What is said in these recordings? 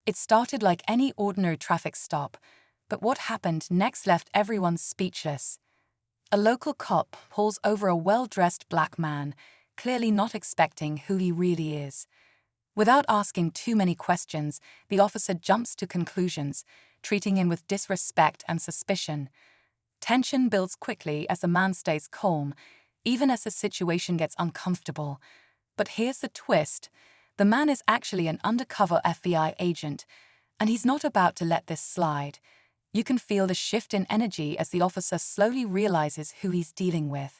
It started like any ordinary traffic stop, but what happened next left everyone speechless. A local cop pulls over a well-dressed black man, clearly not expecting who he really is. Without asking too many questions, the officer jumps to conclusions, treating him with disrespect and suspicion. Tension builds quickly as the man stays calm, even as the situation gets uncomfortable. But here's the twist. The man is actually an undercover FBI agent, and he's not about to let this slide. You can feel the shift in energy as the officer slowly realizes who he's dealing with.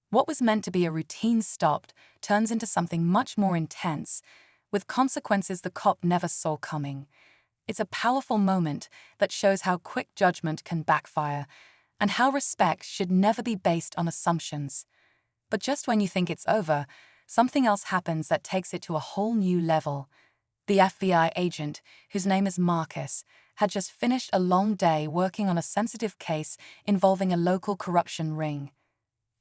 What was meant to be a routine stop turns into something much more intense, with consequences the cop never saw coming. It's a powerful moment that shows how quick judgment can backfire, and how respect should never be based on assumptions. But just when you think it's over, something else happens that takes it to a whole new level. The FBI agent, whose name is Marcus, had just finished a long day working on a sensitive case involving a local corruption ring.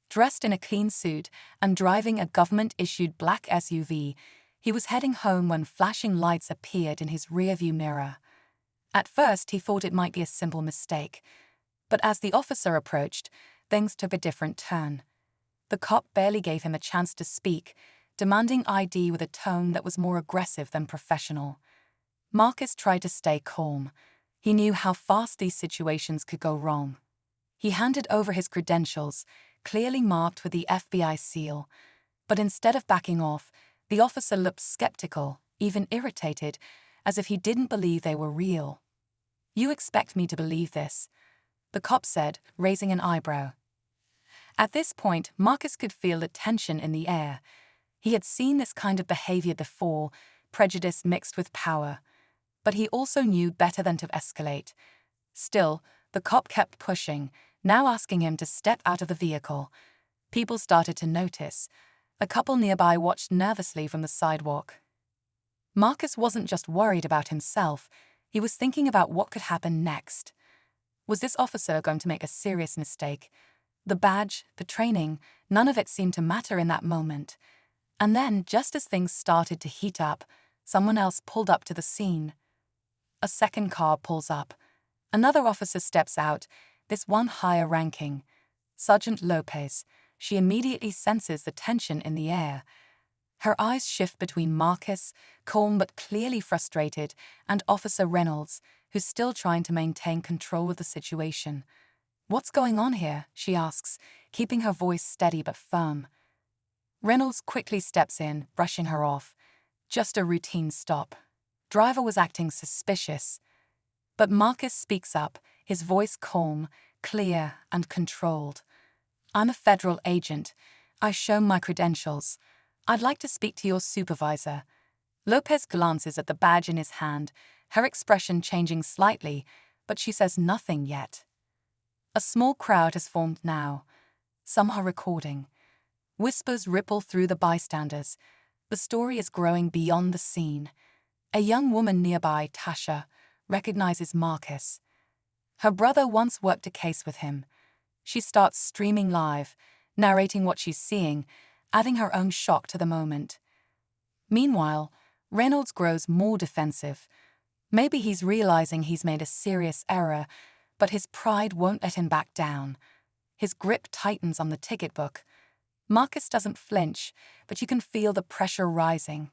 Dressed in a clean suit and driving a government-issued black SUV, he was heading home when flashing lights appeared in his rearview mirror. At first, he thought it might be a simple mistake, but as the officer approached, things took a different turn. The cop barely gave him a chance to speak, demanding ID with a tone that was more aggressive than professional. Marcus tried to stay calm. He knew how fast these situations could go wrong. He handed over his credentials, clearly marked with the FBI seal. But instead of backing off, the officer looked skeptical, even irritated, as if he didn't believe they were real. "You expect me to believe this?" the cop said, raising an eyebrow. At this point, Marcus could feel the tension in the air. He had seen this kind of behavior before, prejudice mixed with power. But he also knew better than to escalate. Still, the cop kept pushing, now asking him to step out of the vehicle. People started to notice. A couple nearby watched nervously from the sidewalk. Marcus wasn't just worried about himself, he was thinking about what could happen next. Was this officer going to make a serious mistake? The badge, the training, none of it seemed to matter in that moment. And then, just as things started to heat up, someone else pulled up to the scene. A second car pulls up. Another officer steps out, this one higher ranking. Sergeant Lopez. She immediately senses the tension in the air. Her eyes shift between Marcus, calm but clearly frustrated, and Officer Reynolds, who's still trying to maintain control of the situation. "What's going on here?" she asks, keeping her voice steady but firm. Reynolds quickly steps in, brushing her off. Just a routine stop. Driver was acting suspicious. But Marcus speaks up, his voice calm, clear, and controlled. "I'm a federal agent. I show my credentials. I'd like to speak to your supervisor." Lopez glances at the badge in his hand, her expression changing slightly, but she says nothing yet. A small crowd has formed now. Some are recording. Whispers ripple through the bystanders. The story is growing beyond the scene. A young woman nearby, Tasha, recognizes Marcus. Her brother once worked a case with him. She starts streaming live, narrating what she's seeing, adding her own shock to the moment. Meanwhile, Reynolds grows more defensive. Maybe he's realizing he's made a serious error, but his pride won't let him back down. His grip tightens on the ticket book. Marcus doesn't flinch, but you can feel the pressure rising.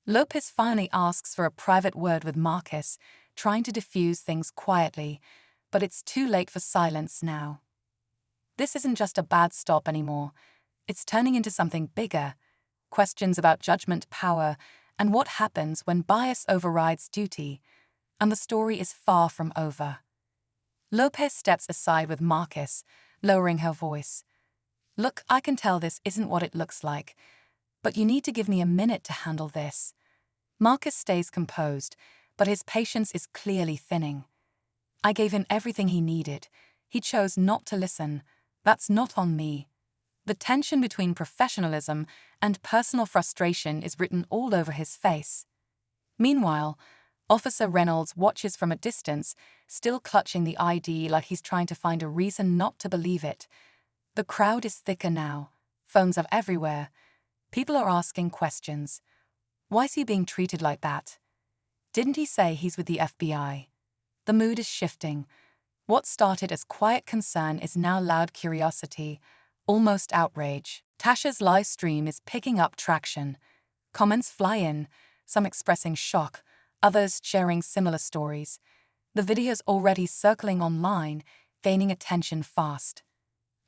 Lopez finally asks for a private word with Marcus, trying to diffuse things quietly, but it's too late for silence now. This isn't just a bad stop anymore. It's turning into something bigger. Questions about judgment, power, and what happens when bias overrides duty. And the story is far from over. Lopez steps aside with Marcus, lowering her voice. "Look, I can tell this isn't what it looks like, but you need to give me a minute to handle this." Marcus stays composed, but his patience is clearly thinning. "I gave him everything he needed. He chose not to listen. That's not on me." The tension between professionalism and personal frustration is written all over his face. Meanwhile, Officer Reynolds watches from a distance, still clutching the ID like he's trying to find a reason not to believe it. The crowd is thicker now. Phones are everywhere. People are asking questions. Why is he being treated like that? Didn't he say he's with the FBI? The mood is shifting. What started as quiet concern is now loud curiosity, almost outrage. Tasha's live stream is picking up traction. Comments fly in, some expressing shock, others sharing similar stories. The video's already circling online, gaining attention fast.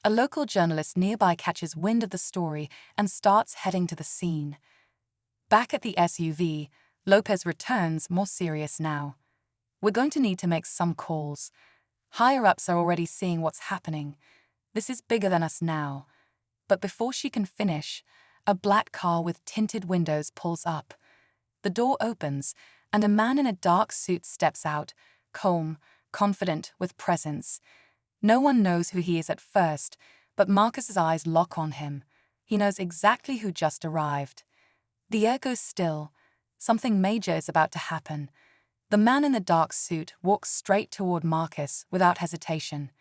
A local journalist nearby catches wind of the story and starts heading to the scene. Back at the SUV, Lopez returns, more serious now. We're going to need to make some calls. Higher-ups are already seeing what's happening. This is bigger than us now. But before she can finish, a black car with tinted windows pulls up. The door opens, and a man in a dark suit steps out, calm, confident, with presence. No one knows who he is at first, but Marcus's eyes lock on him. He knows exactly who just arrived. The air goes still. Something major is about to happen. The man in the dark suit walks straight toward Marcus without hesitation.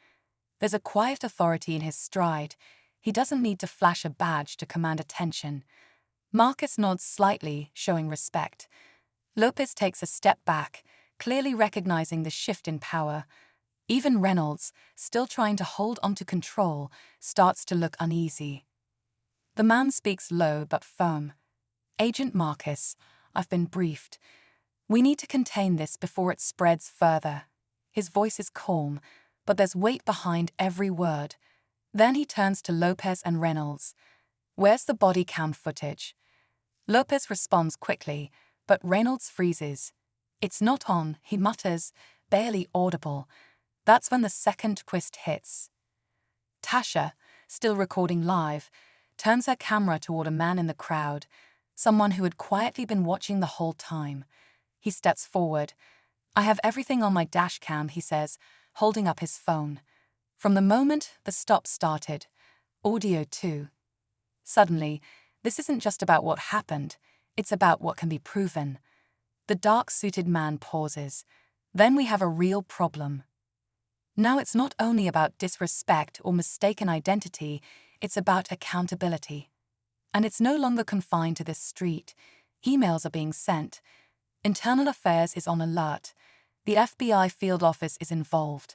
There's a quiet authority in his stride. He doesn't need to flash a badge to command attention. Marcus nods slightly, showing respect. Lopez takes a step back, clearly recognizing the shift in power. Even Reynolds, still trying to hold onto control, starts to look uneasy. The man speaks low but firm. "Agent Marcus, I've been briefed. We need to contain this before it spreads further." His voice is calm, but there's weight behind every word. Then he turns to Lopez and Reynolds. "Where's the body cam footage?" Lopez responds quickly, but Reynolds freezes. "It's not on," he mutters, barely audible. That's when the second twist hits. Tasha, still recording live, turns her camera toward a man in the crowd, someone who had quietly been watching the whole time. He steps forward. "I have everything on my dash cam," he says, holding up his phone. From the moment the stop started, audio too. Suddenly, this isn't just about what happened, it's about what can be proven. The dark-suited man pauses. Then we have a real problem. Now it's not only about disrespect or mistaken identity, it's about accountability. And it's no longer confined to this street. Emails are being sent. Internal Affairs is on alert. The FBI field office is involved.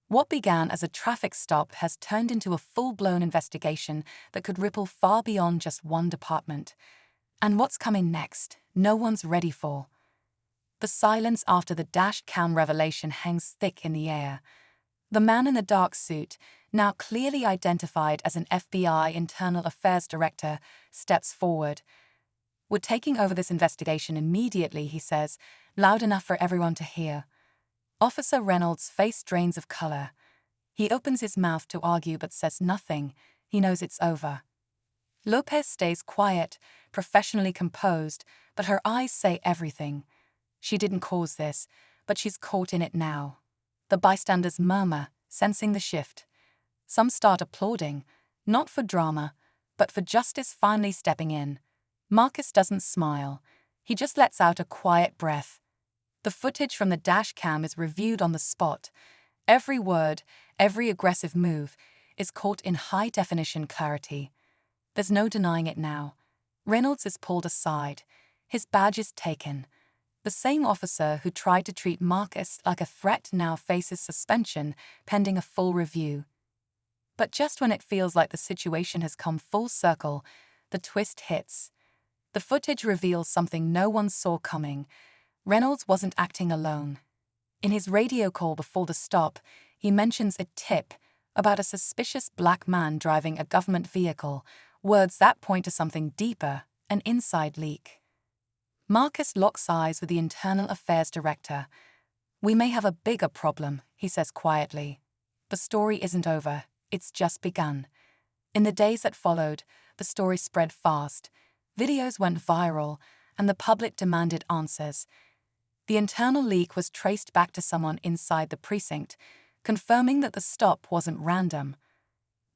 What began as a traffic stop has turned into a full-blown investigation that could ripple far beyond just one department. And what's coming next, no one's ready for. The silence after the dash cam revelation hangs thick in the air. The man in the dark suit, now clearly identified as an FBI Internal Affairs Director, steps forward. "We're taking over this investigation immediately," he says, loud enough for everyone to hear. Officer Reynolds' face drains of color. He opens his mouth to argue but says nothing. He knows it's over. Lopez stays quiet, professionally composed, but her eyes say everything. She didn't cause this, but she's caught in it now. The bystanders murmur, sensing the shift. Some start applauding, not for drama, but for justice finally stepping in. Marcus doesn't smile. He just lets out a quiet breath. The footage from the dash cam is reviewed on the spot. Every word, every aggressive move, is caught in high-definition clarity. There's no denying it now. Reynolds is pulled aside. His badge is taken. The same officer who tried to treat Marcus like a threat now faces suspension, pending a full review. But just when it feels like the situation has come full circle, the twist hits. The footage reveals something no one saw coming. Reynolds wasn't acting alone. In his radio call before the stop, he mentions a tip about a suspicious black man driving a government vehicle, words that point to something deeper, an inside leak. Marcus locks eyes with the Internal Affairs Director. "We may have a bigger problem," he says quietly. The story isn't over, it's just begun. In the days that followed, the story spread fast. Videos went viral, and the public demanded answers. The internal leak was traced back to someone inside the precinct, confirming that the stop wasn't random.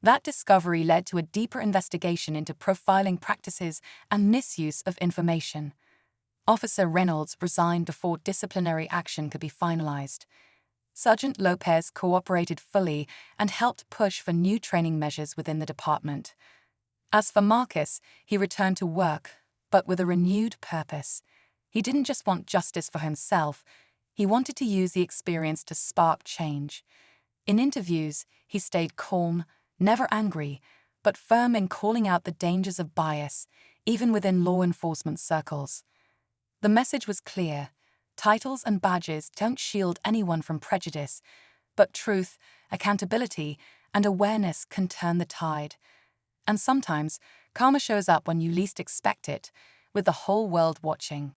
That discovery led to a deeper investigation into profiling practices and misuse of information. Officer Reynolds resigned before disciplinary action could be finalized. Sergeant Lopez cooperated fully and helped push for new training measures within the department. As for Marcus, he returned to work, but with a renewed purpose. He didn't just want justice for himself, he wanted to use the experience to spark change. In interviews, he stayed calm, never angry, but firm in calling out the dangers of bias, even within law enforcement circles. The message was clear: titles and badges don't shield anyone from prejudice, but truth, accountability, and awareness can turn the tide. And sometimes, karma shows up when you least expect it, with the whole world watching.